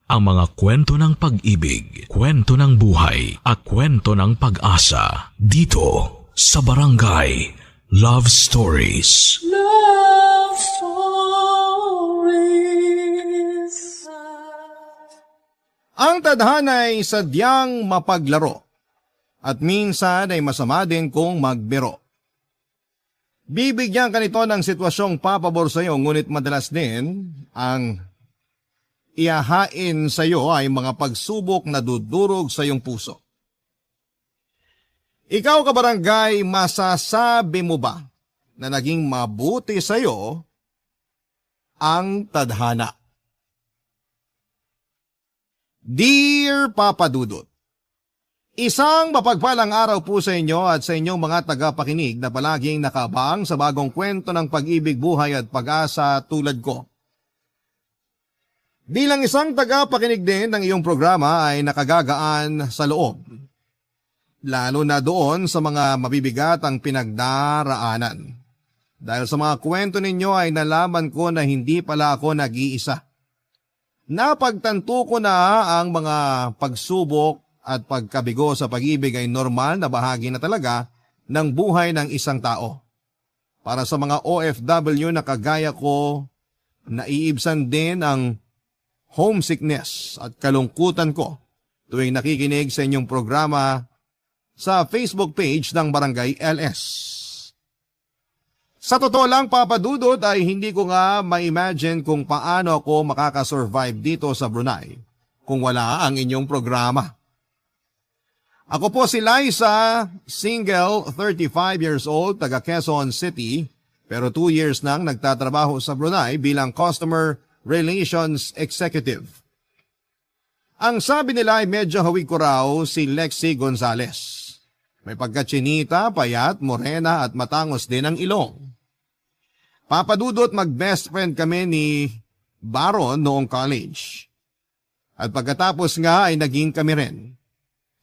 ang mga kwento ng pag-ibig, kwento ng buhay, at kwento ng pag-asa dito sa Barangay Love Stories. Love Stories. Ang tadhana ay sadyang mapaglaro at minsan ay masama din kung magbiro. Bibigyan ka nito ng sitwasyong papabor sa iyo, ngunit madalas din ang ihahain sa iyo ay mga pagsubok na dudurog sa iyong puso. Ikaw, kabarangay, masasabi mo ba na naging mabuti sa iyo ang tadhana? Dear Papa Dudut, isang mapagpalang araw po sa inyo at sa inyong mga tagapakinig na palaging nakaabang sa bagong kwento ng pag-ibig, buhay at pag-asa tulad ko. Bilang isang tagapakinig din ng iyong programa ay nakagagaan sa loob, lalo na doon sa mga mabibigat ang pinagdaraanan. Dahil sa mga kwento ninyo ay nalaman ko na hindi pala ako nag-iisa. Napagtanto ko na ang mga pagsubok at pagkabigo sa pag-ibig ay normal na bahagi na talaga ng buhay ng isang tao. Para sa mga OFW na kagaya ko, naiibsan din ang homesickness at kalungkutan ko tuwing nakikinig sa inyong programa sa Facebook page ng Barangay LS. Sa totoo lang, Papa Dudut, ay hindi ko nga ma-imagine kung paano ako makakasurvive dito sa Brunei kung wala ang inyong programa. Ako po si Liza, single, 35 years old, taga Quezon City, pero 2 years nang nagtatrabaho sa Brunei bilang Customer Relations Executive. Ang sabi nila ay medyo hawig ko raw si Lexi Gonzalez. May pagkatsinita, payat, morena at matangos din ang ilong. Papa Dudut, mag-best friend kami ni Baron noong college. At pagkatapos nga ay naging kami rin.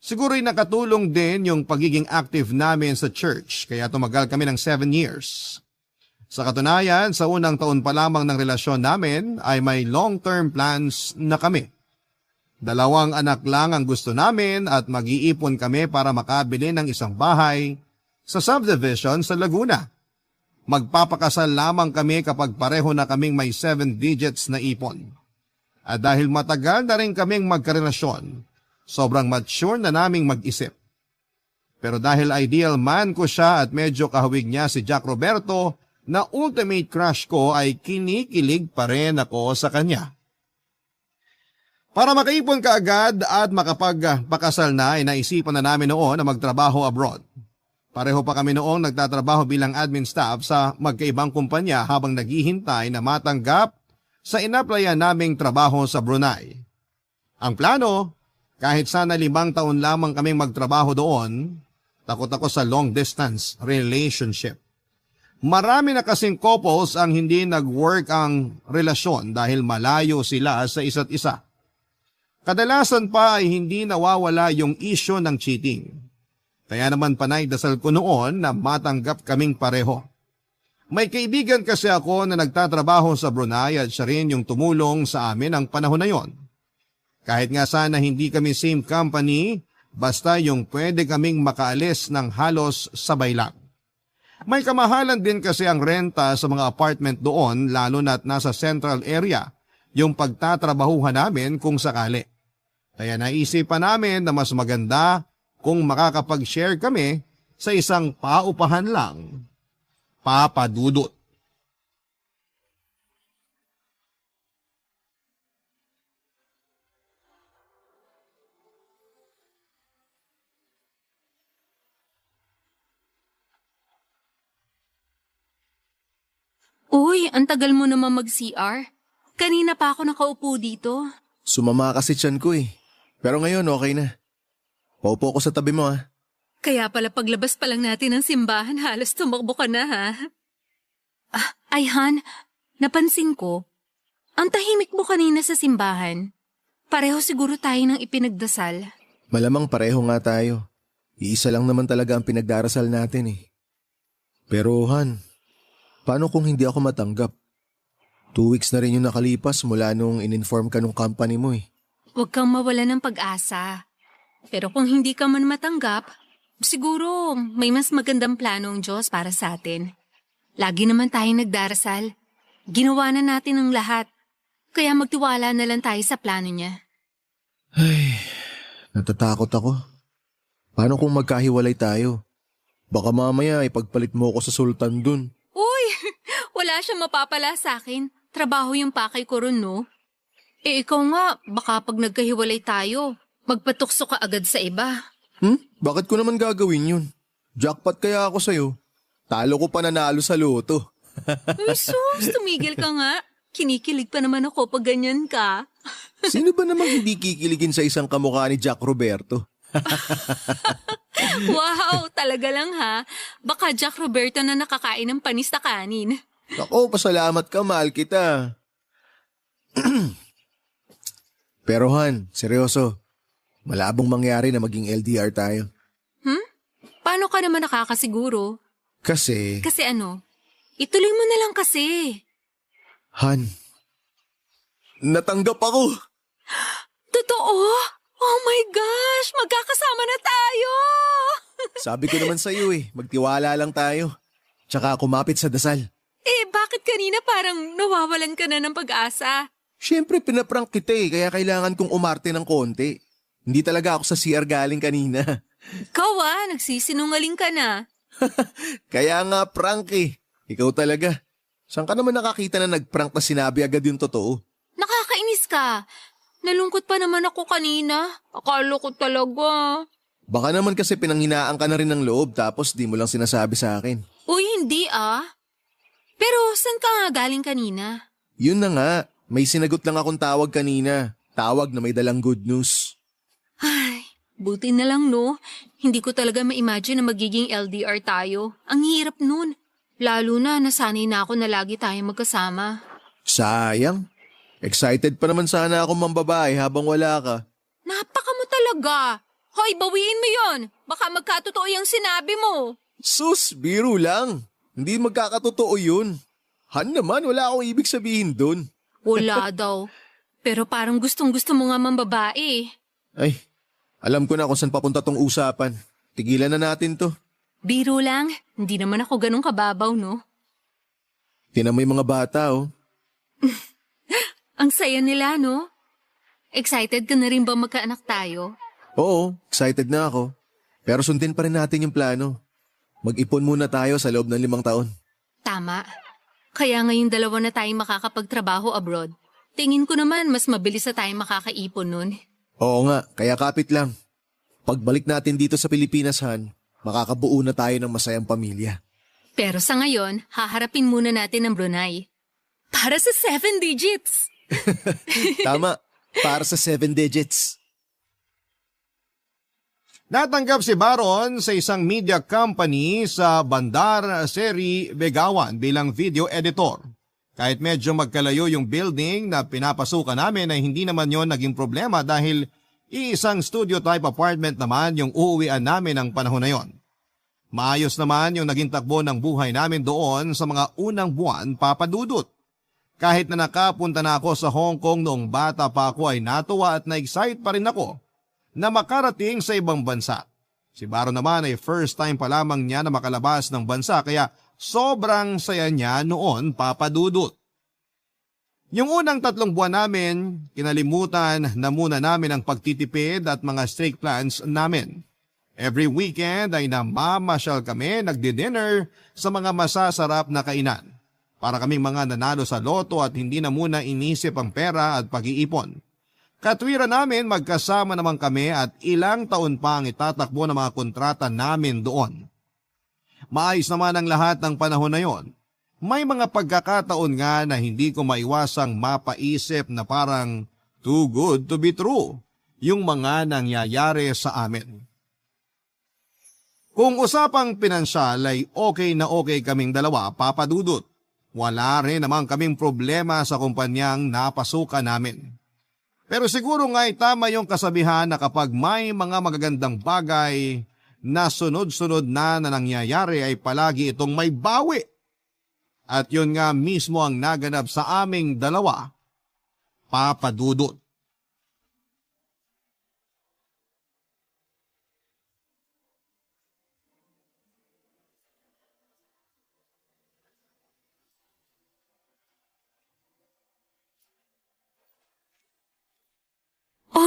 Siguro'y nakatulong din yung pagiging active namin sa church kaya tumagal kami ng 7 years. Sa katunayan, sa unang taon pa lamang ng relasyon namin ay may long-term plans na kami. 2 anak lang ang gusto namin at mag-iipon kami para makabili ng isang bahay sa subdivision sa Laguna. Magpapakasal lamang kami kapag pareho na kaming may 7 digits na ipon. At dahil matagal na rin kaming magkarelasyon, sobrang mature na naming mag-isip. Pero dahil ideal man ko siya at medyo kahawig niya si Jack Roberto, na ultimate crush ko ay kinikilig pa rin ako sa kanya. Para makaipon ka agad at makapagpakasal na ay naisipan na namin noon na magtrabaho abroad. Pareho pa kami noong nagtatrabaho bilang admin staff sa magkaibang kumpanya habang naghihintay na matanggap sa inaplayan naming trabaho sa Brunei. Ang plano, kahit sana 5 taon lamang kaming magtrabaho doon, takot ako sa long distance relationship. Marami na kasing couples ang hindi nag-work ang relasyon dahil malayo sila sa isa't isa. Kadalasan pa ay hindi nawawala yung issue ng cheating. Kaya naman panay dasal ko noon na matanggap kaming pareho. May kaibigan kasi ako na nagtatrabaho sa Brunei at siya rin yung tumulong sa amin ang panahon na yon. Kahit nga sana hindi kami same company, basta yung pwede kaming makaalis ng halos sabay lang. May kamahalan din kasi ang renta sa mga apartment doon lalo na't nasa central area yung pagtatrabahuhan namin kung sakali. Kaya naisipan namin na mas maganda kung makakapag-share kami sa isang paupahan lang. Papa Dudut. Uy, ang tagal mo naman mag-CR. Kanina pa ako nakaupo dito. Sumama kasi tiyan ko eh. Pero ngayon okay na. Paupo ko sa tabi mo ah. Kaya pala paglabas pa lang natin ng simbahan, halos tumakbo ka na ha. Ay Han, napansin ko, ang tahimik mo kanina sa simbahan. Pareho siguro tayo ng ipinagdasal. Malamang pareho nga tayo. Iisa lang naman talaga ang pinagdarasal natin eh. Pero Han, paano kung hindi ako matanggap? 2 weeks na rin yung nakalipas mula nung in-inform ka nung company mo eh. Huwag kang mawala ng pag-asa. Pero kung hindi ka man matanggap, siguro may mas magandang plano ang Diyos para sa atin. Lagi naman tayong nagdarasal. Ginawa na natin ang lahat. Kaya magtiwala na lang tayo sa plano niya. Ay, natatakot ako. Paano kung magkahiwalay tayo? Baka mamaya ipagpalit mo ako sa sultan dun. Uy! Wala siyang mapapala sa akin. Trabaho yung pakay ko ron, no? Ikaw nga, baka pag nagkahiwalay tayo, magpatukso ka agad sa iba. Bakit ko naman gagawin yun? Jackpot kaya ako sa'yo. Talo ko pa nanalo sa loto. Ay, sus, tumigil ka nga. Kinikilig pa naman ako pag ganyan ka. Sino ba namang hindi kikiligin sa isang kamukha ni Jack Roberto? Wow, talaga lang ha. Baka Jack Roberto na nakakain ng panis na kanin. Ako, pasalamat ka, mahal kita. Pero Han, seryoso, malabong mangyari na maging LDR tayo. Paano ka naman nakakasiguro? Kasi, Kasi ano? Ituloy mo na lang kasi. Han, natanggap ako. Totoo? Oh my gosh, magkakasama na tayo! Sabi ko naman sa'yo magtiwala lang tayo. Tsaka kumapit sa dasal. Bakit kanina parang nawawalan ka na ng pag-asa? Siyempre, pinaprank kita kaya kailangan kong umarte ng konti. Hindi talaga ako sa CR galing kanina. Ikaw nagsisinungaling ka na. Kaya nga prank Ikaw talaga. Saan ka naman nakakita na nagprank na sinabi agad yung totoo? Nakakainis ka. Nalungkot pa naman ako kanina. Akala ko talaga. Baka naman kasi pinanghinaan ka na rin ng loob tapos di mo lang sinasabi sa akin. Uy, hindi Pero saan ka nga galing kanina? Yun na nga, may sinagot lang akong tawag kanina. Tawag na may dalang good news. Ay, buti na lang no. Hindi ko talaga ma-imagine na magiging LDR tayo. Ang hirap nun. Lalo na nasanay na ako na lagi tayong magkasama. Sayang. Excited pa naman sana ako mambabae habang wala ka. Napaka mo talaga. Hoy, bawiin mo yon. Baka magkatotoo yung sinabi mo. Sus, biro lang. Hindi magkakatotoo yun. Han naman, wala akong ibig sabihin dun. Wala daw. Pero parang gustong-gusto mo nga mambabae. Ay, alam ko na kung saan papunta tong usapan. Tigilan na natin to. Biro lang. Hindi naman ako ganun kababaw, no? Tinan mo yung mga bata, Ang saya nila, no? Excited ka na rin ba magkaanak tayo? Oo, excited na ako. Pero sundin pa rin natin yung plano. Mag-ipon muna tayo sa loob ng 5 taon. Tama. Kaya ngayong 2 na tayong makakapagtrabaho abroad. Tingin ko naman mas mabilis na tayong makakaipon nun. Oo nga, kaya kapit lang. Pagbalik natin dito sa Pilipinas, Han, makakabuo na tayo ng masayang pamilya. Pero sa ngayon, haharapin muna natin ang Brunei. Para sa 7 digits! Tama, para sa 7 digits. Natanggap si Baron sa isang media company sa Bandar Seri Begawan bilang video editor. Kahit medyo magkalayo yung building na pinapasukan namin ay hindi naman yon naging problema dahil iisang studio type apartment naman yung uuwian namin ng panahon na yon. Maayos naman yung naging takbo ng buhay namin doon sa mga unang buwan, papadudot. Kahit na nakapunta na ako sa Hong Kong noong bata pa ako ay natuwa at na-excite pa rin ako na makarating sa ibang bansa. Si Baron naman ay first time pa lamang niya na makalabas ng bansa kaya sobrang saya niya noon, papadudot. Yung unang 3 buwan namin, kinalimutan na muna namin ang pagtitipid at mga strict plans namin. Every weekend ay namamasyal kami, nagdi-dinner sa mga masasarap na kainan. Para kaming mga nanalo sa loto at hindi na muna inisip ang pera at pag-iipon. Katwiran namin magkasama naman kami at ilang taon pa ang itatakbo ng mga kontrata namin doon. Maayos naman ang lahat ng panahon na yon. May mga pagkakataon nga na hindi ko maiwasang mapaisip na parang too good to be true yung mga nangyayari sa amin. Kung usapang pinansyal ay okay na okay kaming dalawa, papadudot. Wala rin naman kaming problema sa kumpanyang napasukan namin. Pero siguro nga ay tama yung kasabihan na kapag may mga magagandang bagay na sunod-sunod na nangyayari ay palagi itong may bawi. At yun nga mismo ang naganap sa aming dalawa, papadudot.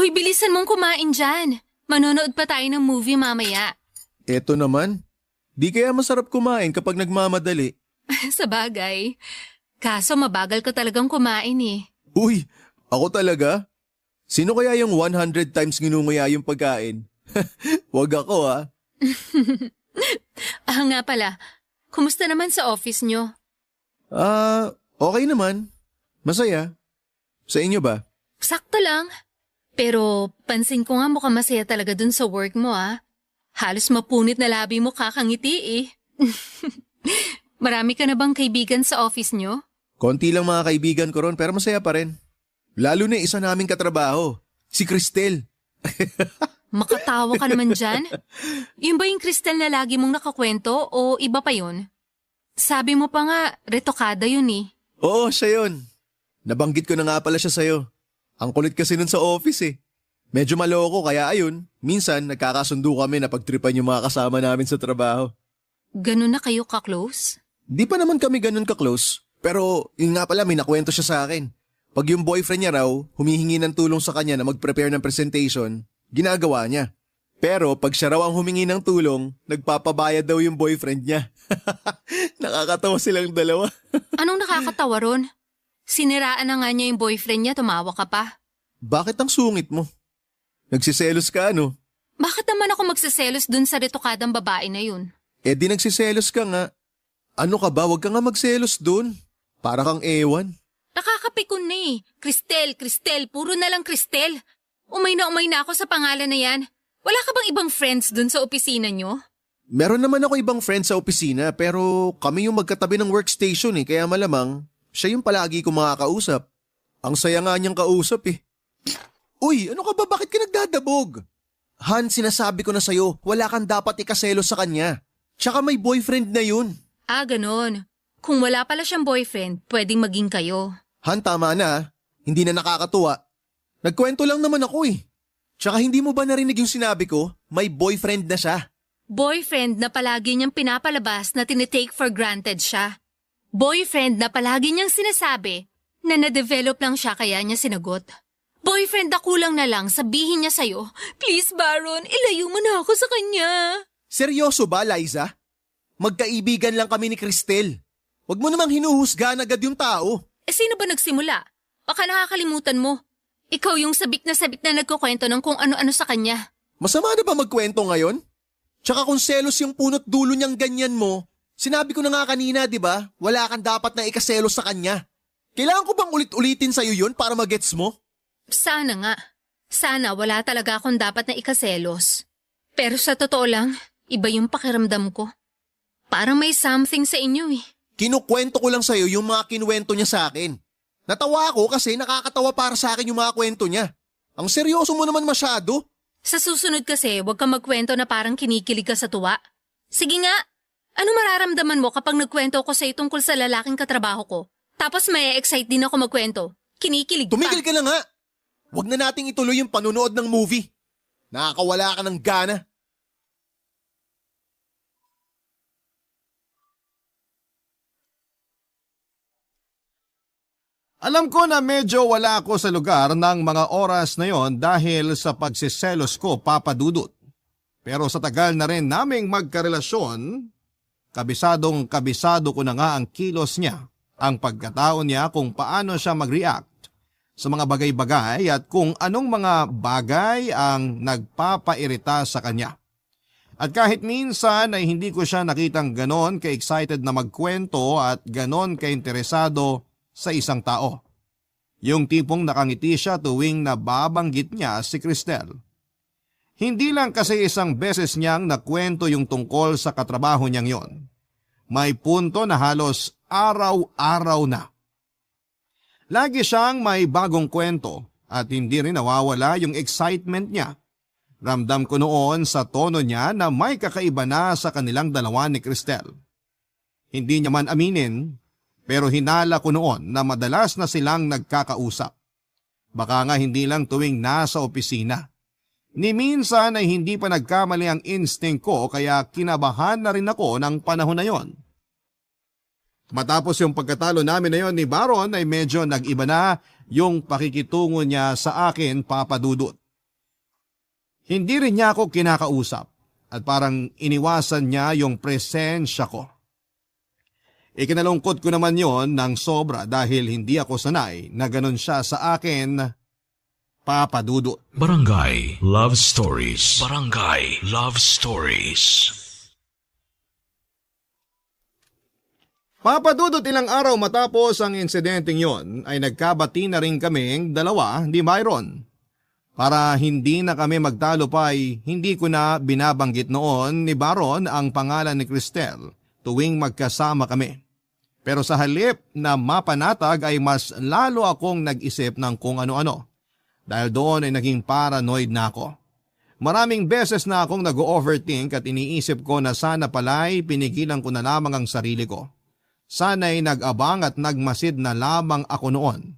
Uy, bilisan mong kumain dyan. Manonood pa tayo ng movie mamaya. Eto naman. Di kaya masarap kumain kapag nagmamadali. Sa bagay. Kaso mabagal ka talagang kumain eh. Uy, ako talaga? Sino kaya yung 100 times nginunguya yung pagkain? Wag ako ah. Nga pala. Kumusta naman sa office nyo? Okay naman. Masaya. Sa inyo ba? Sakto lang. Pero pansin ko nga mukhang masaya talaga dun sa work mo ah. Halos mapunit na labi mo kakangiti eh. Marami ka na bang kaibigan sa office nyo? Konti lang mga kaibigan ko ron pero masaya pa rin. Lalo na isa naming katrabaho, si Cristel. Makatawa ka naman dyan? Yun ba yung Cristel na lagi mong nakakwento o iba pa yun? Sabi mo pa nga, retokada yun eh. Oo, siya yun. Nabanggit ko na nga pala siya sa'yo. Ang kulit kasi nun sa office eh. Medyo maloko kaya ayun, minsan nagkakasundo kami na pagtripan yung mga kasama namin sa trabaho. Ganun na kayo ka-close? Di pa naman kami ganun ka-close. Pero yun nga pala may nakwento siya sa akin. Pag yung boyfriend niya raw, humihingi ng tulong sa kanya na mag-prepare ng presentation, ginagawa niya. Pero pag siya raw ang humingi ng tulong, nagpapabayad daw yung boyfriend niya. Nakakatawa silang dalawa. Anong nakakatawa ron? Siniraan na nga niya yung boyfriend niya, tumawa ka pa. Bakit ang sungit mo? Nagsiselos ka ano? Bakit naman ako magsiselos dun sa retokadang babae na yun? Eh di nagsiselos ka nga. Ano ka ba? Huwag ka nga magselos dun. Para kang ewan. Nakakapikon na eh. Cristel, puro na lang Cristel. Umay na ako sa pangalan na yan. Wala ka bang ibang friends dun sa opisina nyo? Meron naman ako ibang friends sa opisina pero kami yung magkatabi ng workstation eh kaya malamang siya yung palagi ko makakausap. Ang saya nga niyang kausap eh. Uy, ano ka ba? Bakit ka nagdadabog? Han, sinasabi ko na sa'yo, wala kang dapat ikaselos sa kanya. Tsaka may boyfriend na yun. Ah, ganon. Kung wala pala siyang boyfriend, pwedeng maging kayo. Han, tama na ah. Hindi na nakakatuwa. Nagkwento lang naman ako eh. Tsaka hindi mo ba narinig yung sinabi ko? May boyfriend na siya. Boyfriend na palagi niyang pinapalabas na tinitake for granted siya. Boyfriend na palagi niyang sinasabi na na-develop lang siya kaya niya sinagot. Boyfriend na kulang na lang sabihin niya sa'yo, please Baron, ilayo mo na ako sa kanya. Seryoso ba, Liza? Magkaibigan lang kami ni Cristel. Huwag mo namang hinuhusgahan agad yung tao. Eh sino ba nagsimula? Baka nakakalimutan mo. Ikaw yung sabik na nagkukwento ng kung ano-ano sa kanya. Masama na ba magkwento ngayon? Tsaka kung selos yung punot dulo niyang ganyan mo, sinabi ko na nga kanina, di ba? Wala kang dapat na ikaselos sa kanya. Kailangan ko bang ulit-ulitin sa'yo yun para magets mo? Sana nga. Sana wala talaga akong dapat na ikaselos. Pero sa totoo lang, iba yung pakiramdam ko. Parang may something sa inyo eh. Kinukwento ko lang sa'yo yung mga kinuwento niya sa akin. Natawa ako kasi nakakatawa para sa akin yung mga kwento niya. Ang seryoso mo naman masyado. Sa susunod kasi, huwag kang magkwento na parang kinikilig ka sa tuwa. Sige nga, ano mararamdaman mo kapag nagkwento ko sa'yo tungkol sa lalaking katrabaho ko? Tapos may excite din ako magkwento. Kinikilig pa. Tumigil ka na nga. Huwag na nating ituloy yung panunood ng movie. Nakakawala ka ng gana. Alam ko na medyo wala ako sa lugar ng mga oras na yon dahil sa pagsiselos ko, Papa Dudut. Pero sa tagal na rin naming magkarelasyon, kabisado ko na nga ang kilos niya, ang pagkatao niya kung paano siya mag-react sa mga bagay-bagay at kung anong mga bagay ang nagpapairita sa kanya. At kahit minsan ay hindi ko siya nakitang ganon ka-excited na magkwento at ganon ka-interesado sa isang tao. Yung tipong nakangiti siya tuwing nababanggit niya si Cristel. Hindi lang kasi isang beses niyang nakwento yung tungkol sa katrabaho niyang yon. May punto na halos araw-araw na. Lagi siyang may bagong kwento at hindi rin nawawala yung excitement niya. Ramdam ko noon sa tono niya na may kakaiba na sa kanilang dalawa ni Cristel. Hindi niya man aminin, pero hinala ko noon na madalas na silang nagkakausap. Baka nga hindi lang tuwing nasa opisina. Ni minsan ay hindi pa nagkamali ang instinct ko kaya kinabahan na rin ako ng panahon na yon. Matapos yung pagkatalo namin na yon ni Baron ay medyo nag-iba na yung pakikitungo niya sa akin, Papa Dudut. Hindi rin niya ako kinakausap at parang iniwasan niya yung presensya ko. Ikinalungkot ko naman yon ng sobra dahil hindi ako sanay na ganun siya sa akin, Papa Dudut. Barangay Love Stories. Barangay Love Stories. Papa Dudut, ilang araw matapos ang insidenteng yon ay nagkabati na rin kaming dalawa ni Byron. Para hindi na kami magtalo pa ay hindi ko na binabanggit noon ni Baron ang pangalan ni Cristel tuwing magkasama kami. Pero sa halip na mapanatag ay mas lalo akong nag-isip ng kung ano-ano. Dahil doon ay naging paranoid na ako. Maraming beses na akong nag-overthink at iniisip ko na sana pala'y pinigilan ko na lamang ang sarili ko. Sana'y nag-abang at nagmasid na lamang ako noon.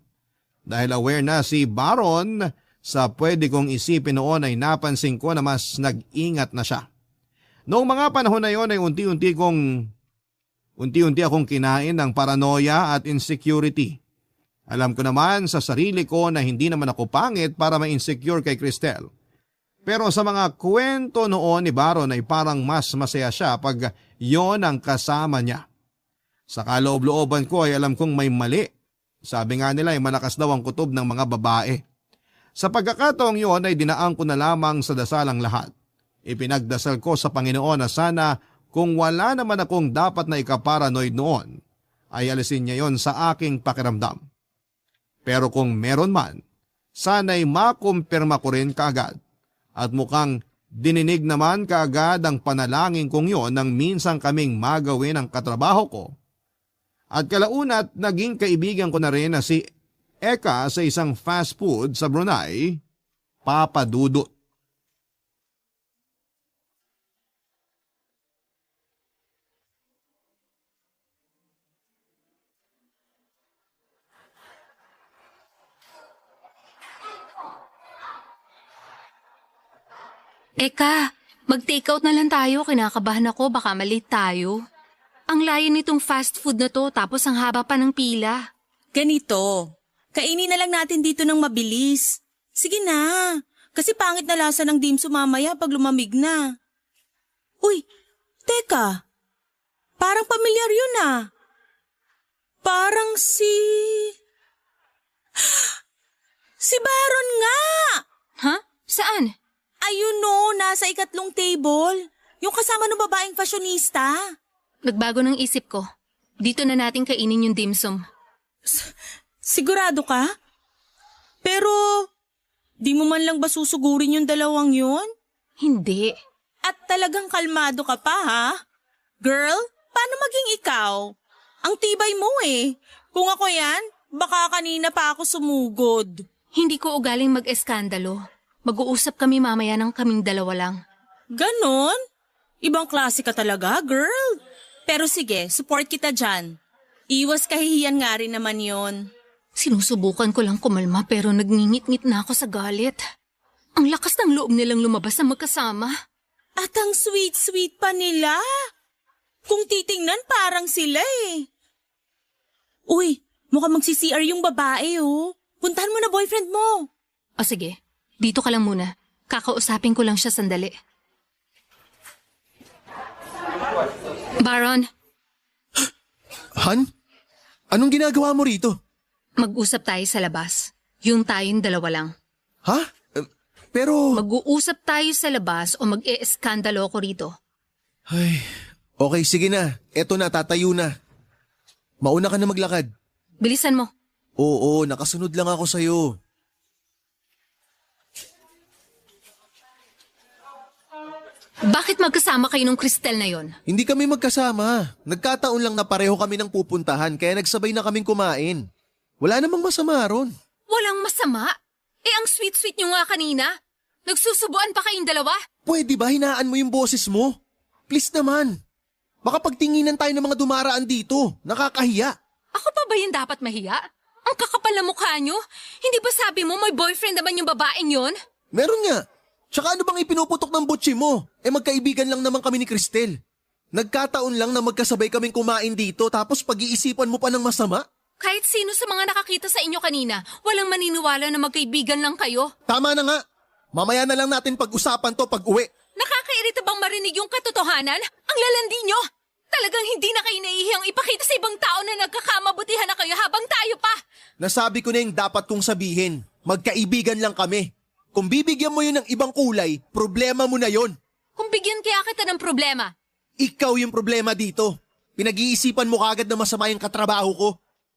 Dahil aware na si Baron sa pwede kong isipin noon ay napansin ko na mas nag-ingat na siya. Noong mga panahon na yon ay unti-unti akong kinain ng paranoia at insecurity. Alam ko naman sa sarili ko na hindi naman ako pangit para ma-insecure kay Cristel. Pero sa mga kwento noon ni Baron ay parang mas masaya siya pag yon ang kasama niya. Sa kaloob-looban ko ay alam kong may mali. Sabi nga nila ay malakas daw ang kutob ng mga babae. Sa pagkakataong yon ay dinaan ko na lamang sa dasal ang lahat. Ipinagdasal ko sa Panginoon na sana kung wala naman akong dapat na ikaparanoid noon, ay alisin niya yon sa aking pakiramdam. Pero kung meron man, sana'y makumpirma ko rin kaagad. At mukhang dininig naman kaagad ang panalangin kong yon nang minsan kaming magawin ang katrabaho ko. At kalaunat naging kaibigan ko na rin na si Eka sa isang fast food sa Brunei, Papa Dudut. Eka, mag-takeout na lang tayo. Kinakabahan ako, baka malate tayo. Ang layo nitong fast food na to tapos ang haba pa ng pila. Ganito, kainin na lang natin dito ng mabilis. Sige na, kasi pangit na lasa ng dimsum mamaya pag lumamig na. Uy, teka, parang pamilyar yun ah. Parang Si Baron nga! Ha? Saan? Ayun no, nasa ikatlong table. Yung kasama ng babaeng fashionista. Nagbago ng isip ko. Dito na natin kainin yung dimsum. Sigurado ka? Pero, di mo man lang ba susugurin yung dalawang yun? Hindi. At talagang kalmado ka pa ha? Girl, paano maging ikaw? Ang tibay mo eh. Kung ako yan, baka kanina pa ako sumugod. Hindi ko ugaling mag-eskandalo. Mag-uusap kami mamaya ng kaming dalawa lang. Ganon? Ibang klase ka talaga, girl. Pero sige, support kita dyan. Iwas kahihiyan nga rin naman yon. Sinusubukan ko lang kumalma pero nagngingit-ngit na ako sa galit. Ang lakas ng loob nilang lumabas na magkasama. At ang sweet-sweet pa nila. Kung titingnan parang sila eh. Uy, mukhang magsi-CR yung babae oh. Puntahan mo na boyfriend mo. O sige, dito ka lang muna. Kakausapin ko lang siya sandali. Baron, Han? Anong ginagawa mo rito? mag-usap tayo sa labas. Yung tayong dalawa lang. Ha? Pero... Mag-uusap tayo sa labas o mag-e-eskandalo ko rito. Ay, okay, sige na. Eto na, tatayo na. Mauna ka na maglakad. Bilisan mo. Oo, nakasunod lang ako sa'yo. Bakit magkasama kayo nung Cristel na yon? Hindi kami magkasama. Nagkataon lang na pareho kami ng pupuntahan kaya nagsabay na kaming kumain. Wala namang masama ron. Walang masama? Eh ang sweet-sweet nyo nga kanina. Nagsusubuan pa kayong dalawa? Pwede ba hinaan mo yung boses mo? Please naman. Baka pagtinginan tayo ng mga dumaraan dito. Nakakahiya. Ako pa ba yung dapat mahiya? Ang kakapal na mukha nyo? Hindi ba sabi mo may boyfriend naman yung babaeng yon? Meron nga. Tsaka ano bang ipinuputok ng butsi mo? Magkaibigan lang naman kami ni Cristel. Nagkataon lang na magkasabay kaming kumain dito tapos pag-iisipan mo pa ng masama? Kahit sino sa mga nakakita sa inyo kanina, walang maniniwala na magkaibigan lang kayo. Tama na nga. Mamaya na lang natin pag-usapan to pag-uwi. Nakakairita bang marinig yung katotohanan? Ang lalandi nyo! Talagang hindi na kayo naihiyang ipakita sa ibang tao na nagkakamabutihan na kayo habang tayo pa! Nasabi ko na yung dapat kong sabihin. Magkaibigan lang kami. Kung bibigyan mo yun ng ibang kulay, problema mo na yon. Kung bigyan kaya kita ng problema, Ikaw yung problema dito. Pinag-iisipan mo kagad na masama yung katrabaho ko.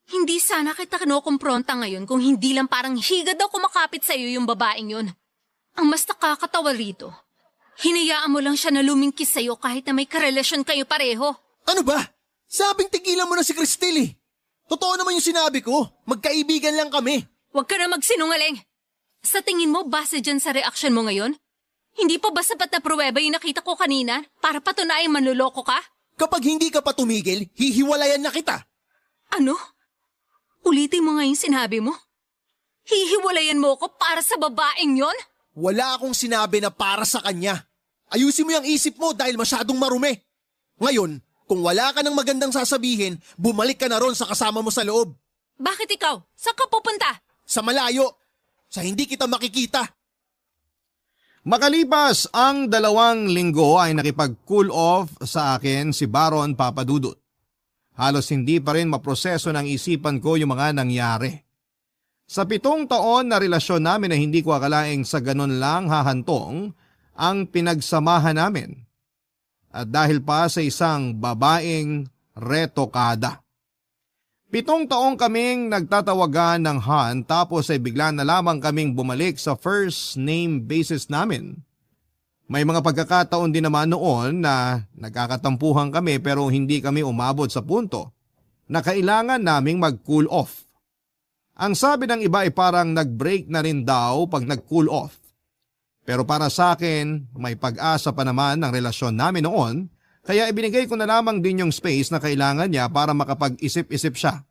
hindi sana kita kinukumpronta ngayon kung hindi lang parang higad daw kumakapit sa'yo yung babaeng yun. Ang mas nakakatawa rito, hinayaan mo lang siya na lumingkis sa'yo kahit na may karelasyon kayo pareho. Ano ba? Sabing tigilan mo na si Cristel eh. Totoo naman yung sinabi ko. Magkaibigan lang kami. Huwag ka na magsinungaling. Sa tingin mo, base dyan sa reaksyon mo ngayon, hindi pa ba sapat na pruweba yung nakita ko kanina para patunayang manluloko ka? Kapag hindi ka pa tumigil, hihiwalayan na kita. Ano? Ulitin mo nga yung sinabi mo? Hihiwalayan mo ko para sa babaeng yon? Wala akong sinabi na para sa kanya. Ayusin mo yung isip mo dahil masyadong marumi. Ngayon, kung wala ka ng magandang sasabihin, bumalik ka na ron sa kasama mo sa loob. Bakit ikaw? Saan ka pupunta? Sa malayo. Sa hindi kita makikita. Makalipas ang 2 linggo ay nakipag-cool off sa akin si Baron Papadudut. Halos hindi pa rin maproseso ng isipan ko yung mga nangyari. Sa 7 taon na relasyon namin na hindi ko akalaing sa ganun lang hahantong ang pinagsamahan namin. At dahil pa sa isang babaeng retokada. 7 taong kaming nagtatawagan ng Han tapos ay bigla na lamang kaming bumalik sa first name basis namin. May mga pagkakataon din naman noon na nagkakatampuhan kami pero hindi kami umabot sa punto na kailangan naming mag-cool off. Ang sabi ng iba ay parang nag-break na rin daw pag nag-cool off. Pero para sa akin, may pag-asa pa naman ng relasyon namin noon kaya ibinigay ko na lamang din yung space na kailangan niya para makapag-isip-isip siya.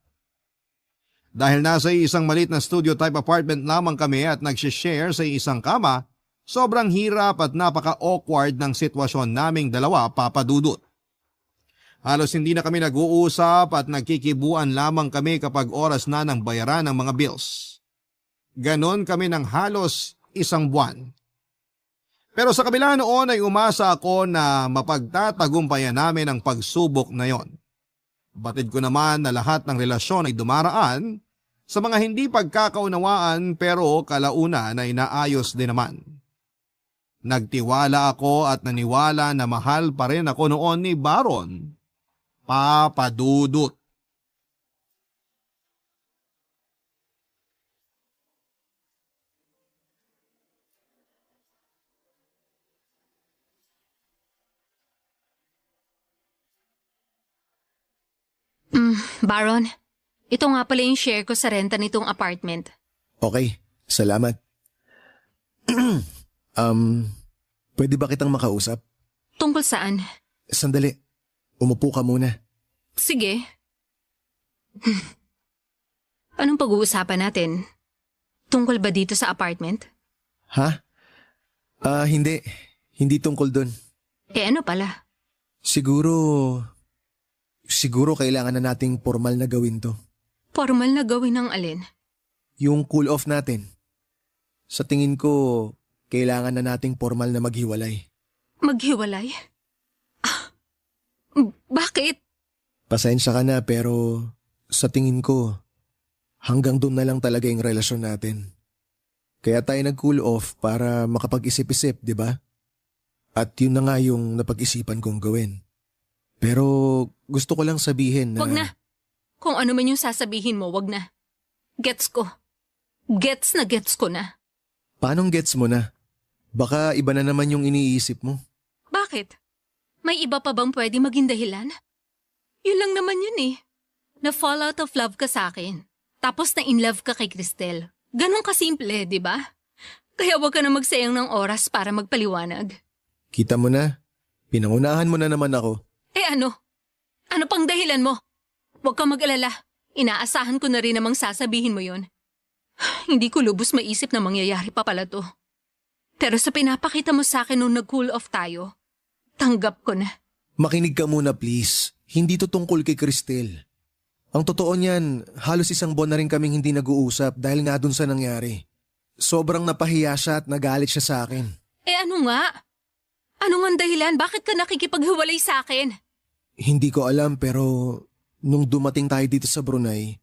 Dahil nasa isang maliit na studio type apartment lamang kami at nagsishare sa isang kama, sobrang hirap at napaka-awkward ng sitwasyon naming dalawa, Papadudut. Halos hindi na kami nag-uusap at nagkikibuan lamang kami kapag oras na ng bayaran ng mga bills. Ganon kami ng halos 1 buwan. Pero sa kabila noon ay umasa ako na mapagtatagumpayan namin ang pagsubok na yon. Batid ko naman na lahat ng relasyon ay dumaraan sa mga hindi pagkakaunawaan pero kalaunan ay naayos din naman. Nagtiwala ako at naniwala na mahal pa rin ako noon ni Baron Papadudut. Baron, ito nga pala yung share ko sa renta nitong apartment. Okay, salamat. Pwede ba kitang makausap? Tungkol saan? Sandali, umupo ka muna. Sige. Anong pag-uusapan natin? Tungkol ba dito sa apartment? Ha? Hindi. Hindi tungkol dun. Ano pala? Siguro kailangan na nating formal na gawin to. Formal na gawin ng alin? Yung cool off natin. Sa tingin ko, kailangan na nating formal na maghiwalay. Maghiwalay? Bakit? Pasensya ka na pero sa tingin ko, hanggang doon na lang talaga yung relasyon natin. Kaya tayo nag-cool off para makapag-isip-isip, di ba? At yun na nga yung napag-isipan kong gawin. Pero gusto ko lang sabihin na... Wag na. Kung ano man yung sasabihin mo, wag na. Gets ko. Gets ko na. Paanong gets mo na? Baka iba na naman yung iniisip mo. Bakit? May iba pa bang pwede maging dahilan? Yun lang naman yun eh. Na-fall out of love ka sa akin. Tapos na-in love ka kay Cristel. Ganon kasimple, di ba? Kaya wag ka na magsayang ng oras para magpaliwanag. Kita mo na. Pinangunahan mo na naman ako. Ano? Ano pang dahilan mo? Huwag kang mag-alala. Inaasahan ko na rin namang sasabihin mo yun. Hindi ko lubos maisip na mangyayari pa pala to. Pero sa pinapakita mo sa akin nung nag-cool off tayo, tanggap ko na. Makinig ka muna please. Hindi to tungkol kay Cristel. Ang totoo niyan, halos 1 buwan na rin kaming hindi nag-uusap dahil nga dun sa nangyari. Sobrang napahiya siya at nagalit siya sa akin. Eh ano nga? Ano nga ang dahilan? Bakit ka nakikipaghiwalay sa akin? Hindi ko alam pero nung dumating tayo dito sa Brunei,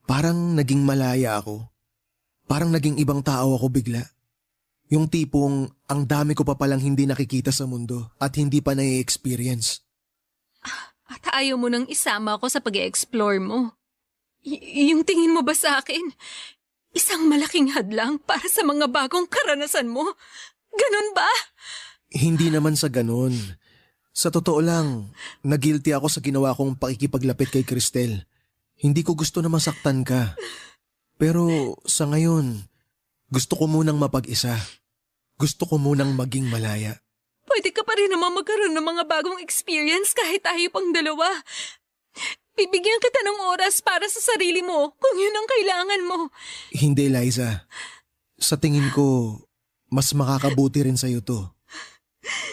parang naging malaya ako. Parang naging ibang tao ako bigla. Yung tipong ang dami ko pa palang hindi nakikita sa mundo at hindi pa na-experience. At ayaw mo nang isama ako sa pag-explore mo. Yung tingin mo ba sa akin? Isang malaking hadlang para sa mga bagong karanasan mo? Ganun ba? Hindi naman sa ganun. Sa totoo lang, nagilty ako sa ginawa kong pakikipaglapit kay Cristel. Hindi ko gusto na masaktan ka. Pero sa ngayon, gusto ko munang mapag-isa. Gusto ko munang maging malaya. Pwede ka pa rin naman magkaroon ng mga bagong experience kahit tayo pang dalawa. Bibigyan kita ng oras para sa sarili mo kung yun ang kailangan mo. Hindi, Liza. Sa tingin ko, mas makakabuti rin sa'yo to.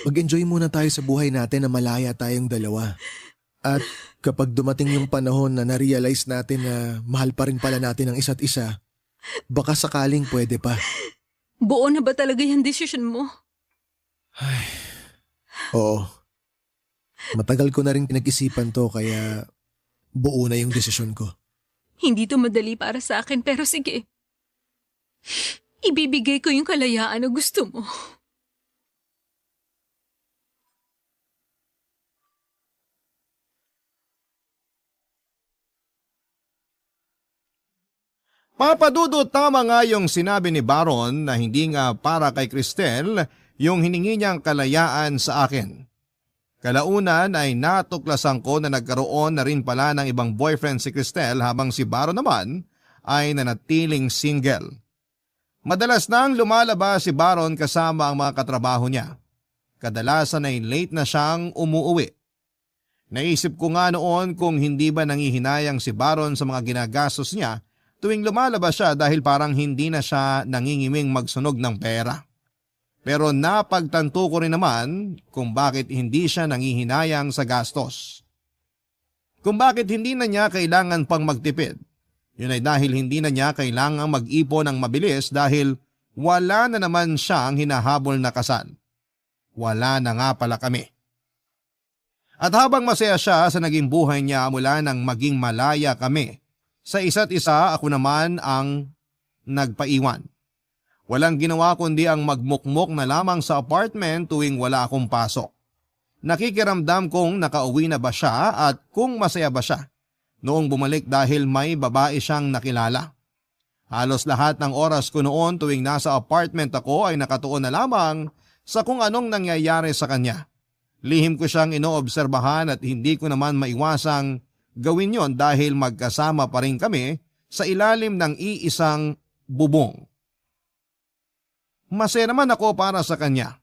Mag-enjoy muna tayo sa buhay natin na malaya tayong dalawa. At kapag dumating yung panahon na na-realize natin na mahal pa rin pala natin ang isa't isa, baka sakaling pwede pa. Buo na ba talaga yung desisyon mo? Oo. Matagal ko na rin pinag-isipan to kaya buo na yung desisyon ko. Hindi to madali para sa akin pero sige. Ibibigay ko yung kalayaan na gusto mo. Papa Dudut, tama nga yung sinabi ni Baron na hindi nga para kay Cristel yung hiningi niyang kalayaan sa akin. Kalaunan ay natuklasan ko na nagkaroon na rin pala ng ibang boyfriend si Cristel habang si Baron naman ay nanatiling single. Madalas nang lumalabas si Baron kasama ang mga katrabaho niya. Kadalasan ay late na siyang umuuwi. Naisip ko nga noon kung hindi ba nangihinayang si Baron sa mga ginagastos niya tuwing lumalabas siya dahil parang hindi na siya nangingiming magsunog ng pera. Pero napagtanto ko rin naman kung bakit hindi siya nangihinayang sa gastos. Kung bakit hindi na niya kailangan pang magtipid. Yun ay dahil hindi na niya kailangang mag-ipon ng mabilis dahil wala na naman siyang hinahabol na kasal. Wala na nga pala kami. At habang masaya siya sa naging buhay niya mula nang maging malaya kami, sa isa't isa ako naman ang nagpaiwan. Walang ginawa kundi ang magmukmok na lamang sa apartment tuwing wala akong pasok. Nakikiramdam kung nakauwi na ba siya at kung masaya ba siya noong bumalik dahil may babae siyang nakilala. Halos lahat ng oras ko noon tuwing nasa apartment ako ay nakatuon na lamang sa kung anong nangyayari sa kanya. Lihim ko siyang inoobserbahan at hindi ko naman maiwasang gawin yon dahil magkasama pa rin kami sa ilalim ng iisang bubong. Masaya naman ako para sa kanya,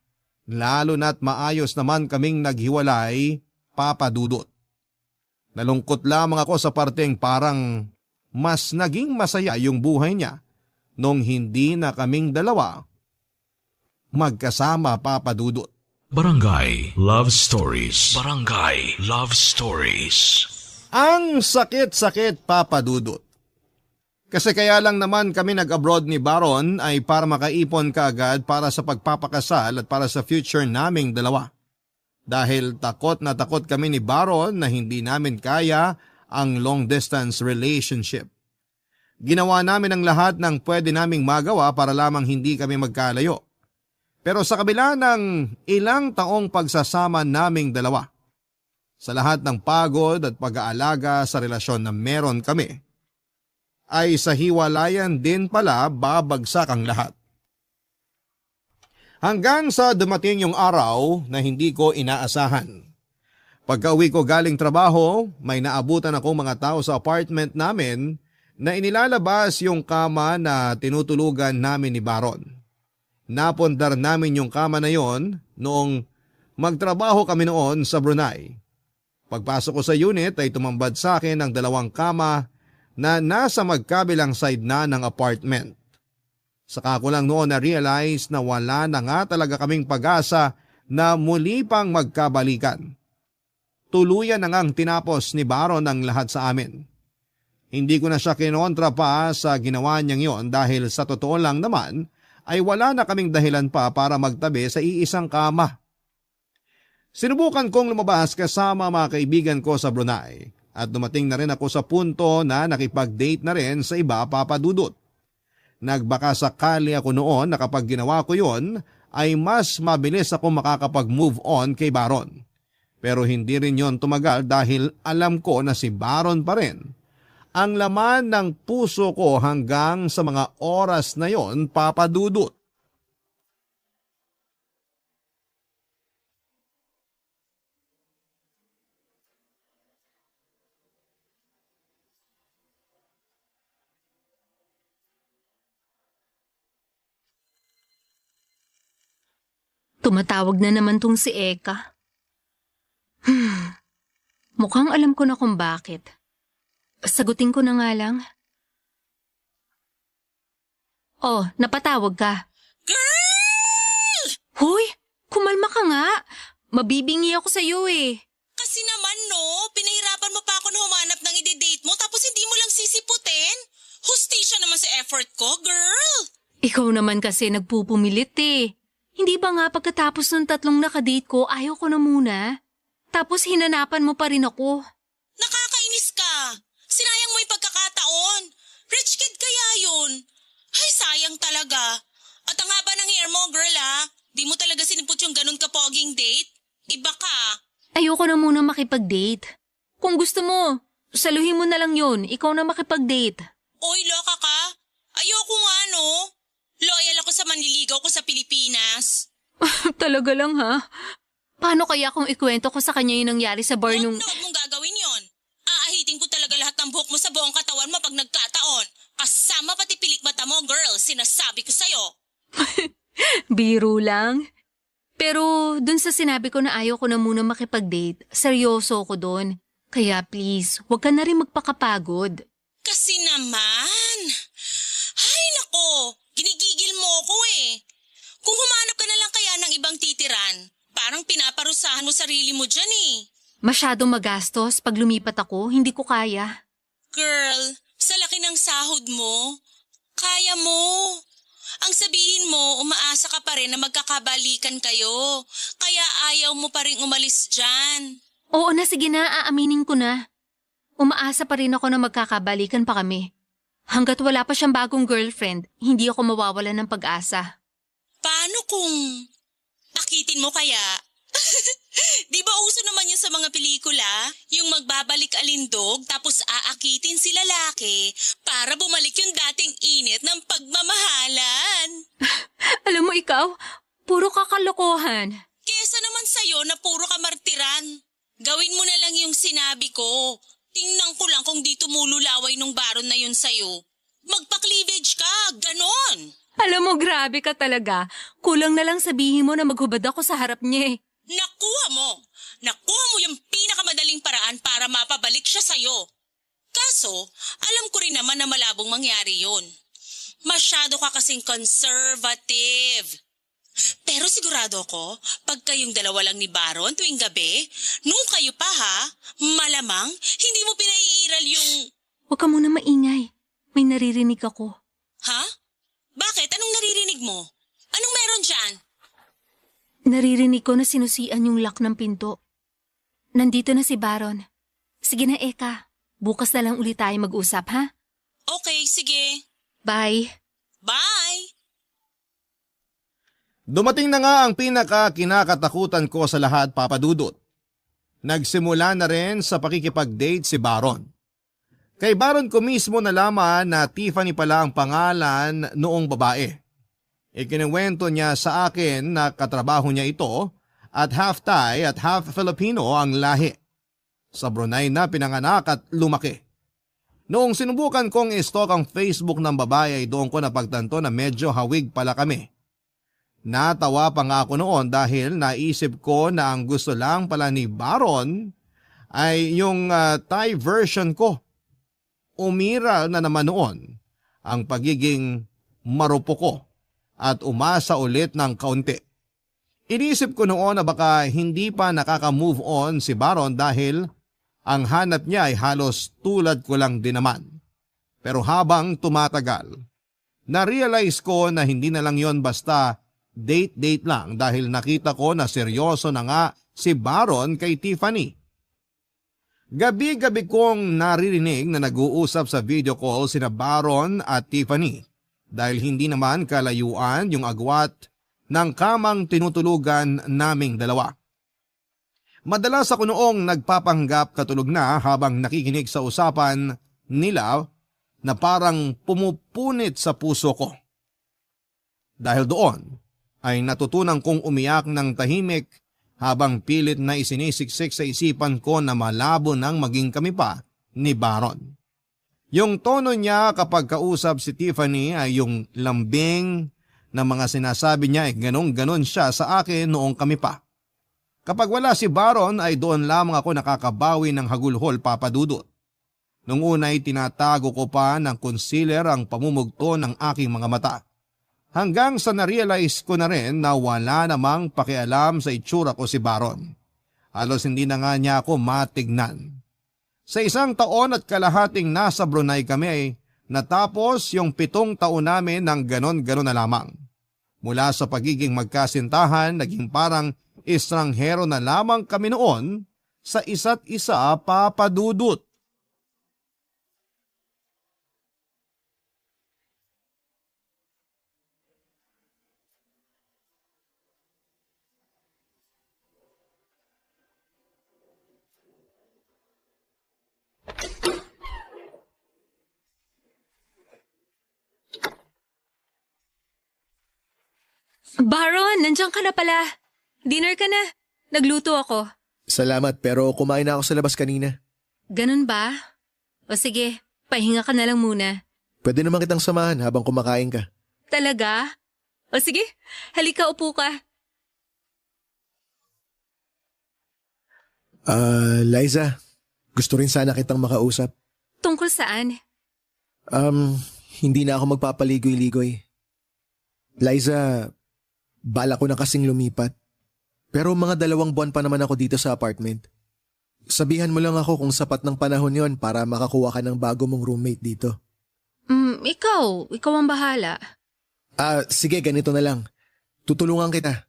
lalo na't maayos naman kaming naghiwalay, Papa Dudut. Nalungkot lamang ako sa parteng parang mas naging masaya yung buhay niya nung hindi na kaming dalawa magkasama, Papa Dudut. Barangay Love Stories. Barangay Love Stories. Ang sakit-sakit, Papa Dudut. Kasi kaya lang naman kami nag-abroad ni Baron ay para makaipon kaagad para sa pagpapakasal at para sa future naming dalawa. Dahil takot na takot kami ni Baron na hindi namin kaya ang long-distance relationship. Ginawa namin ang lahat ng pwede naming magawa para lamang hindi kami magkalayo. Pero sa kabila ng ilang taong pagsasama naming dalawa, sa lahat ng pagod at pag-aalaga sa relasyon na meron kami, ay sa hiwalayan din pala babagsak ang lahat. Hanggang sa dumating yung araw na hindi ko inaasahan. Pagka-uwi ko galing trabaho, may naabutan ako mga tao sa apartment namin na inilalabas yung kama na tinutulugan namin ni Baron. Napundar namin yung kama na yon noong magtrabaho kami noon sa Brunei. Pagpasok ko sa unit ay tumambad sa akin ang dalawang kama na nasa magkabilang side na ng apartment. Saka ko lang noon na-realize na wala na nga talaga kaming pag-asa na muli pang magkabalikan. Tuluyan na ngang tinapos ni Baron ang lahat sa amin. Hindi ko na siya kinontra pa sa ginawa niyang yon dahil sa totoo lang naman ay wala na kaming dahilan pa para magtabi sa iisang kama. Sinubukan kong lumabas kasama mga kaibigan ko sa Brunei at dumating na rin ako sa punto na nakipag-date na rin sa iba, Papa Dudut. Nagbaka sakali ako noon na kapag ginawa ko yon ay mas mabilis ako makakapag-move on kay Baron. Pero hindi rin yon tumagal dahil alam ko na si Baron pa rin ang laman ng puso ko hanggang sa mga oras na yon, Papa Dudut. Tumatawag na naman tong si Eka. Mukhang alam ko na kung bakit. Sagutin ko na nga lang. Oh, napatawag ka. Girl! Hoy, kumalma ka nga. Mabibingi ako sa'yo eh. Kasi naman no, pinahirapan mo pa ako na humanap ng ide-date mo tapos hindi mo lang sisiputin. Hustisya naman sa effort ko, girl. Ikaw naman kasi nagpupumilit eh. Hindi ba nga pagkatapos ng 3 nakadate ko, ayaw ko na muna? Tapos hinanapan mo pa rin ako. Nakakainis ka. Sinayang mo yung pagkakataon. Rich kid kaya yun. Ay, sayang talaga. At ang haba ng hair mo, girl ah. Di mo talaga sinipot yung ganun kapoging date? Iba ka. Ayoko na muna makipag-date. Kung gusto mo, saluhin mo na lang yun. Ikaw na makipag-date. Oy, loka ka. Ayoko nga no. Loyal ako sa manliligaw ko sa Pilipinas. Talaga lang ha? Paano kaya kung ikwento ko sa kanya yung nangyari sa bar nung... Huwag mong gagawin yon. Aahitin ko talaga lahat ng buhok mo sa buong katawan mo pag nagkataon. Kasama pati pilik mata mo, girl. Sinasabi ko sa'yo. Biro lang. Pero dun sa sinabi ko na ayaw ko na muna makipag-date, seryoso ko dun. Kaya please, huwag ka na rin magpakapagod. Kasi naman. Ay nako, ginigigil mo ko eh. Kung humanap ka na lang kaya ng ibang titiran, parang pinaparusahan mo sarili mo dyan eh. Masyadong magastos pag lumipat ako, hindi ko kaya. Girl, sa laki ng sahod mo, kaya mo. Ang sabihin mo, umaasa ka pa rin na magkakabalikan kayo. Kaya ayaw mo pa rin umalis dyan. Oo na, sige na, aaminin ko na. Umaasa pa rin ako na magkakabalikan pa kami. Hanggat wala pa siyang bagong girlfriend, hindi ako mawawala ng pag-asa. Paano kung akitin mo kaya? Di ba uso naman yun sa mga pelikula? Yung magbabalik alindog tapos aakitin si lalaki para bumalik yung dating init ng pagmamahalan. Alam mo ikaw, puro kakalokohan. Kesa naman sa'yo na puro kamartiran. Gawin mo na lang yung sinabi ko. Tingnan ko lang kung di tumululaway nung baron na yun sa'yo. Magpa-cleavage ka, ganon. Alam mo, grabe ka talaga. Kulang na lang sabihin mo na maghubad ako sa harap niya eh. Nakuha mo. Nakuha mo yung pinakamadaling paraan para mapabalik siya sa'yo. Kaso, alam ko rin naman na malabong mangyari yun. Masyado ka kasing conservative. Pero sigurado ako, pag kayong dalawa lang ni Baron tuwing gabi, nung kayo pa ha, malamang hindi mo pinaiiral yung... Huwag ka muna maingay. May naririnig ako. Ha? Bakit? Anong naririnig mo? Anong meron dyan? Naririnig ko na sinusian yung lock ng pinto. Nandito na si Baron. Sige na, Eka. Bukas na lang ulit tayo mag-usap, ha? Okay, sige. Bye. Bye! Dumating na nga ang pinaka-kinakatakutan ko sa lahat, Papa Dudut. Nagsimula na rin sa pakikipag-date si Baron. Kay Baron ko mismo nalaman na Tiffany pala ang pangalan noong babae. Ikinuwento niya sa akin na katrabaho niya ito at half Thai at half Filipino ang lahi. Sa Brunei na pinanganak at lumaki. Noong sinubukan kong i-stalk ang Facebook ng babae ay doon ko napagtanto na medyo hawig pala kami. Natawa pa nga ako noon dahil naisip ko na ang gusto lang pala ni Baron ay yung Thai version ko. Umiral na naman noon ang pagiging marupo ko at umasa ulit ng kaunti. Inisip ko noon na baka hindi pa nakaka-move on si Baron dahil ang hanap niya ay halos tulad ko lang din naman. Pero habang tumatagal, Na-realize ko na hindi na lang yon basta date-date lang dahil nakita ko na seryoso na nga si Baron kay Tiffany. Gabi-gabi kong naririnig na nag-uusap sa video call sina Baron at Tiffany dahil hindi naman kalayuan yung agwat ng kamang tinutulugan naming dalawa. Madalas ako noong nagpapanggap katulog na habang nakikinig sa usapan nila na parang pumupunit sa puso ko. Dahil doon ay natutunan kong umiyak ng tahimik habang pilit na isinisiksik sa isipan ko na malabo nang maging kami pa ni Baron. Yung tono niya kapag kausap si Tiffany ay yung lambing na mga sinasabi niya ay ganun-ganon siya sa akin noong kami pa. Kapag wala si Baron ay doon lamang ako nakakabawi ng hagulhol, Papa Dudut. Nung una'y tinatago ko pa ng concealer ang pamumugto ng aking mga mata. Hanggang sa na-realize ko na rin na wala namang pakialam sa itsura ko si Baron. Halos hindi na nga niya ako matignan. Sa 1 taon at kalahating nasa Brunei kami ay natapos yung 7 taon namin ng ganon-ganon na lamang. Mula sa pagiging magkasintahan, naging parang estranghero na lamang kami noon sa isa't isa, Papa Dudut. Baron, nandiyan ka na pala. Dinner ka na. Nagluto ako. Salamat, pero kumain na ako sa labas kanina. Ganun ba? O sige, pahinga ka na lang muna. Pwede naman kitang samahan habang kumakain ka. Talaga? O sige, halika upo ka. Liza, gusto rin sana kitang makausap. Tungkol saan? Hindi na ako magpapaligoy-ligoy. Liza, bala ko na kasing lumipat. Pero mga 2 buwan pa naman ako dito sa apartment. Sabihan mo lang ako kung sapat ng panahon yon para makakuha ka ng bago mong roommate dito. Ikaw ang bahala. Sige, ganito na lang. Tutulungan kita.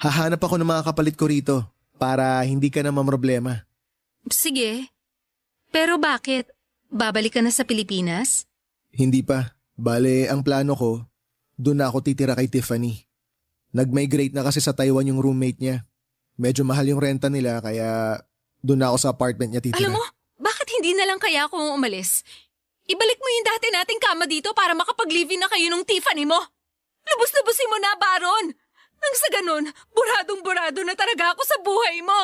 Hahanap ako ng mga kapalit ko rito para hindi ka na mamroblema. Sige. Pero bakit? Babalik ka na sa Pilipinas? Hindi pa. Bale, ang plano ko, doon na ako titira kay Tiffany. Nag-migrate na kasi sa Taiwan yung roommate niya. Medyo mahal yung renta nila kaya doon na ako sa apartment niya titira. Alam mo, bakit hindi na lang kaya ako umalis? Ibalik mo yung dati nating kama dito para makapag-live-in na kayo nung Tiffany mo. Lubos-lubosin mo na, Baron. Nang sa ganun, buradong-burado na talaga ako sa buhay mo.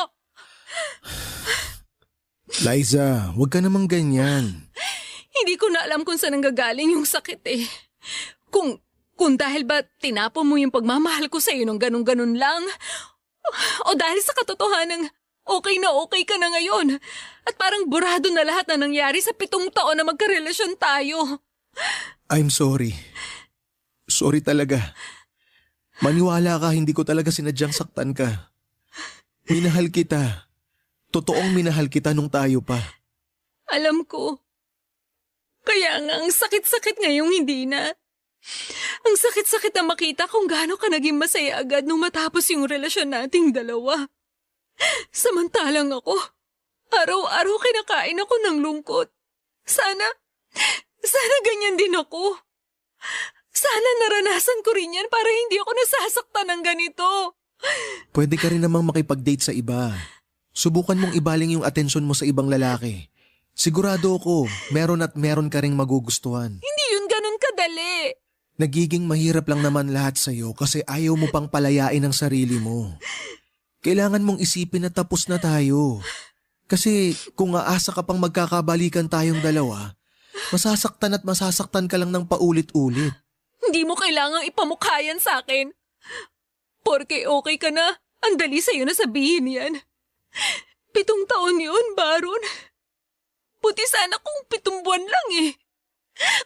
Liza, huwag ka namang ganyan. Hindi ko na alam kung saan nanggagaling yung sakit eh. Kung dahil ba tinapon mo yung pagmamahal ko sa'yo nung ganun-ganun lang? O dahil sa katotohanan okay ka na ngayon? At parang burado na lahat na nangyari sa 7 taon na magkarelasyon tayo. I'm sorry. Sorry talaga. Maniwala ka, hindi ko talaga sinadyang saktan ka. Minahal kita. Totoong minahal kita nung tayo pa. Alam ko. Kaya nga ang sakit-sakit ngayong hindi na. Ang sakit-sakit na makita kung gaano ka naging masaya agad nung matapos yung relasyon nating dalawa. Samantalang ako, araw-araw kinakain ako ng lungkot. Sana ganyan din ako. Sana naranasan ko rin yan para hindi ako nasasaktan ng ganito. Pwede ka rin namang makipag-date sa iba. Subukan mong ibaling yung atensyon mo sa ibang lalaki. Sigurado ako, meron ka ring magugustuhan. Hindi yun ganun kadali. Nagiging mahirap lang naman lahat sa'yo kasi ayaw mo pang palayain ang sarili mo. Kailangan mong isipin na tapos na tayo. Kasi kung aasa ka pang magkakabalikan tayong dalawa, masasaktan ka lang ng paulit-ulit. Hindi mo kailangang ipamukha yan sa akin. Porke okay ka na, ang dali sa'yo na sabihin yan. 7 taon yun, Baron. Buti sana kung 7 buwan lang eh.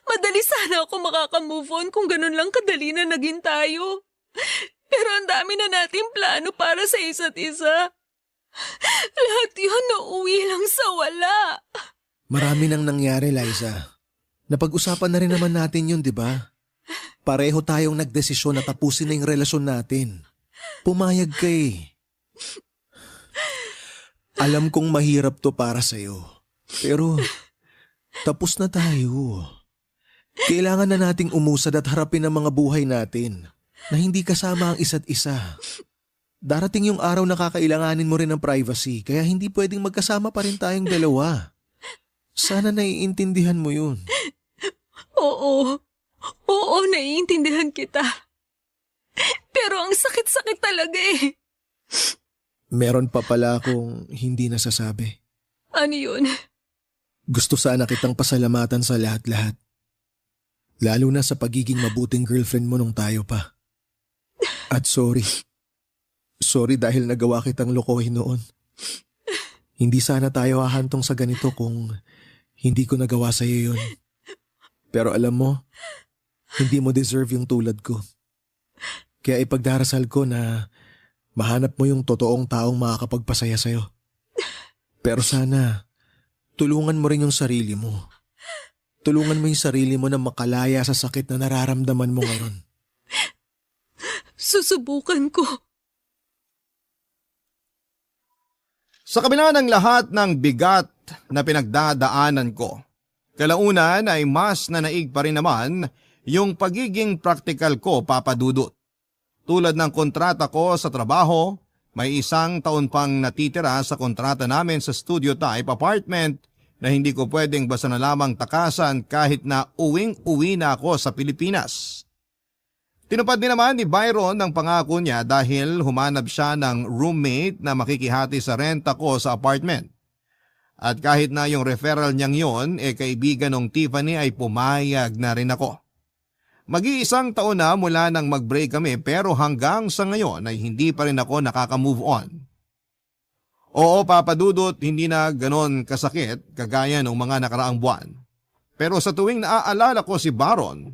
Madali sana ako makaka-move on kung ganun lang kadali na naging tayo. Pero ang dami na nating plano para sa isa't isa. Lahat yun nauwi lang sa wala. Marami nang nangyari, Liza. Napag-usapan na rin naman natin yun, di ba? Pareho tayong nagdesisyon na tapusin na yung relasyon natin. Pumayag ka eh. Alam kong mahirap to para sa'yo. Pero tapos na tayo. Kailangan na nating umusad at harapin ang mga buhay natin na hindi kasama ang isa't isa. Darating yung araw na kakailanganin mo rin ng privacy kaya hindi pwedeng magkasama pa rin tayong dalawa. Sana naiintindihan mo yun. Oo. Oo, naiintindihan kita. Pero ang sakit-sakit talaga eh. Meron pa pala akong hindi nasasabi. Ano yun? Gusto sana kitang pasalamatan sa lahat-lahat. Lalo na sa pagiging mabuting girlfriend mo nung tayo pa. At sorry. Sorry dahil nagawa kitang lokohin noon. Hindi sana tayo hahantong sa ganito kung hindi ko nagawa sa iyo yun. Pero alam mo, hindi mo deserve yung tulad ko. Kaya ipagdarasal ko na mahanap mo yung totoong taong makakapagpasaya sa'yo. Pero sana, tulungan mo rin yung sarili mo. Tulungan mo yung sarili mo na makalaya sa sakit na nararamdaman mo ngayon. Susubukan ko. Sa kabila ng lahat ng bigat na pinagdadaanan ko, kalaunan ay mas nanaig pa rin naman yung pagiging practical ko, Papa Dudut. Tulad ng kontrata ko sa trabaho, may 1 taon pang natitira sa kontrata namin sa studio type apartment na hindi ko pwedeng basta na lamang takasan kahit na uwing-uwi na ako sa Pilipinas. Tinupad din naman ni Byron ang pangako niya dahil humanap siya ng roommate na makikihati sa renta ko sa apartment. At kahit na yung referral niyang yon, kaibigan ng Tiffany ay pumayag na rin ako. Mag-1 taon na mula nang mag-break kami pero hanggang sa ngayon ay hindi pa rin ako nakaka-move on. Oo, Papa Dudut, hindi na ganon kasakit kagaya ng mga nakaraang buwan. Pero sa tuwing naaalala ko si Baron,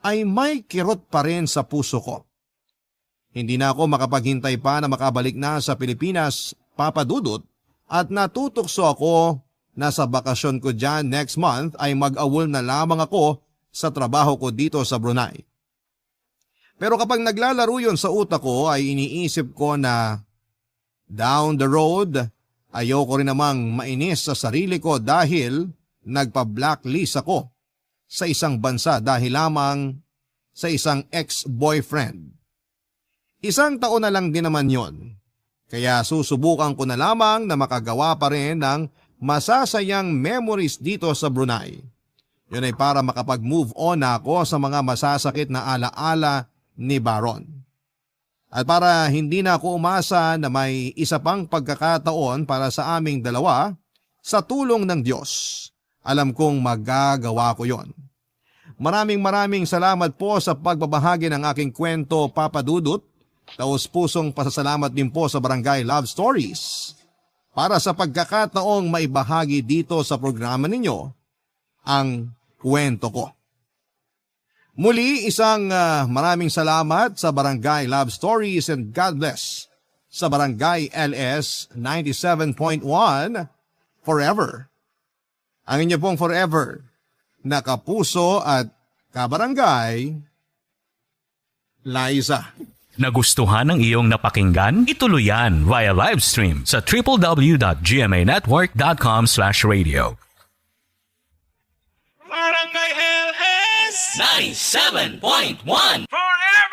ay may kirot pa rin sa puso ko. Hindi na ako makapaghintay pa na makabalik na sa Pilipinas, Papa Dudut, at natutokso ako na sa bakasyon ko dyan next month ay mag-awol na lamang ako sa trabaho ko dito sa Brunei. Pero kapag naglalaro yun sa utak ko ay iniisip ko na down the road, ayoko rin namang mainis sa sarili ko dahil nagpa-blacklist ako sa isang bansa dahil lamang sa isang ex-boyfriend. 1 taon na lang din naman yon. Kaya susubukan ko na lamang na makagawa pa rin ng masasayang memories dito sa Brunei. Yun ay para makapag-move on na ako sa mga masasakit na alaala ni Baron. At para hindi na ako umasa na may isa pang pagkakataon para sa aming dalawa, sa tulong ng Diyos, alam kong magagawa ko yon. Maraming salamat po sa pagbabahagi ng aking kwento, Papa Dudut. Taos-pusong pasasalamat din po sa Barangay Love Stories para sa pagkakataong maibahagi dito sa programa ninyo ang kwento ko. Muli, isang maraming salamat sa Barangay Love Stories and God bless sa Barangay LS 97.1 Forever. Ang inyo pong forever na kapuso at kabarangay, Liza. Nagustuhan ng iyong napakinggan? Ituloy yan via live stream sa www.gmanetwork.com/radio. Barangay LS 97.1 Forever!